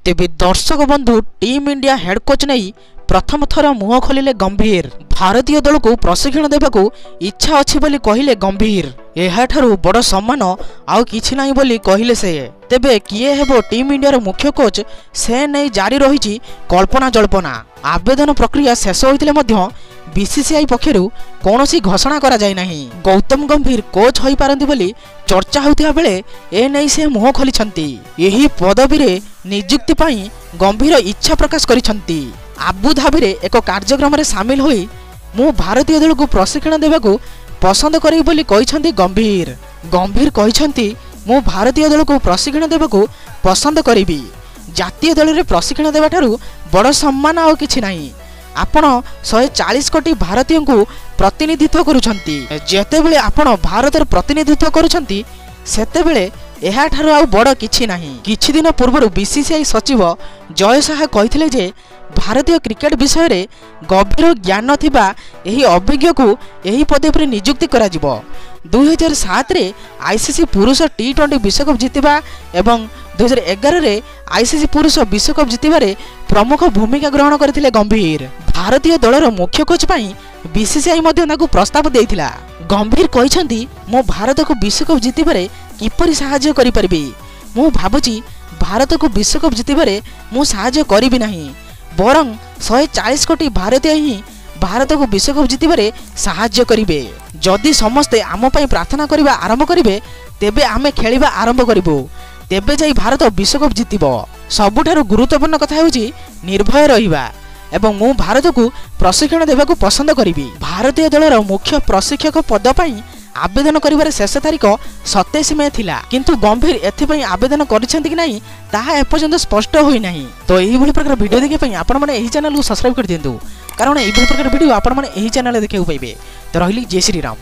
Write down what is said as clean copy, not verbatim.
तेबे दर्शक बंधु टीम इंडिया हेड कोच नहीं प्रथम थर मुह खोलिले गंभीर। भारतीय दल को प्रशिक्षण देवाकू इच्छा अछि बोली कहिले गंभीर। एहाठारु बड़ सम्मान आउ किछि नाही बोली कहिले से। तेबे किए हेबो टीम इंडिया रो मुख्य कोच से नहीं जारी रही कल्पना जल्पना। आवेदन प्रक्रिया शेष होइतिले मध्य बीसीसीआई पक्षरु कौनसी घोषणा करा जाय नाही। गौतम गंभीर कोच होई पारंती बोली चर्चा होतिया बेले ए नहीं से मुह खोलिछंती। एही पदवी रे नियुक्ति पई गंभीर इच्छा प्रकाश करिछंती। आबुधाबी रे एक कार्यक्रम रे शामिल होई मु भारतीय दल को प्रशिक्षण देवाकू पसंद करी बोली कहिछंती गंभीर। गंभीर कहिछंती मु भारतीय दल को प्रशिक्षण देवाकू पसंद करिबी। जातीय दल रे प्रशिक्षण देवा ठारू बड़ सम्मान आउ किछि नाही। आपण 140 कोटी भारतीय को प्रतिनिधित्व करुछंती। जेतेबेले आपण भारतर प्रतिनिधित्व करुछंती सेतेबेले एहा ठारू आउ बड़ किछि नाही। किछि दिन पूर्व बीसीसीआई सचिव जय शाह कहिथिले जे भारतीय क्रिकेट विषय रे गंभीर ज्ञान थिबा एही अभिज्ञ को एही पदवी पर नियुक्ति करा जिवो। 2007 रे आईसीसी पुरुष टी20 विश्वकप जितिबा एवं 2011 रे आईसीसी पुरुष विश्वकप जितिबारे प्रमुख भूमिका ग्रहण करथिले गंभीर। भारतीय दलर मुख्य कोच पई बीसीसीआई मध्ये ताकू प्रस्ताव देइथिला। गंभीर कहिसंती मो भारत को विश्वकप जितिबारे किपरि सहायता करि परबी। मु भाबुची भारत को विश्वकप जितिबारे मु सहायता करिबि नाही, बरं 140 कोटी भारतीय ही भारत को विश्वकप जितिबारे सहायता करिवे। जदि समस्ते आम पई प्रार्थना करिबा आरंभ करिवे तेबे आमे खेलिबा आरंभ करिवो, तेबे जाई भारत विश्वकप जितिबो। सबुठारु गुरुत्वपूर्ण कथा हेउची निर्भय रहिबा एवं मु भारत को प्रशिक्षण देवाकू पसंद करिबी। भारतीय दलर मुख्य प्रशिक्षक पद पई आवेदन करिबार शेष तारीख 27 मे थिला, किंतु गंभीर एथिपई आवेदन करिसेंती कि नाही ताहा एपर्यंत स्पष्ट होई नाही। तो एही भली प्रकार वीडियो देखि पई आपण माने एही चैनल को सब्सक्राइब कर दियंतु, कारण एही भली प्रकार वीडियो आपण माने एही चैनल देखिउ पाइबे। तो रहिली जय श्री राम।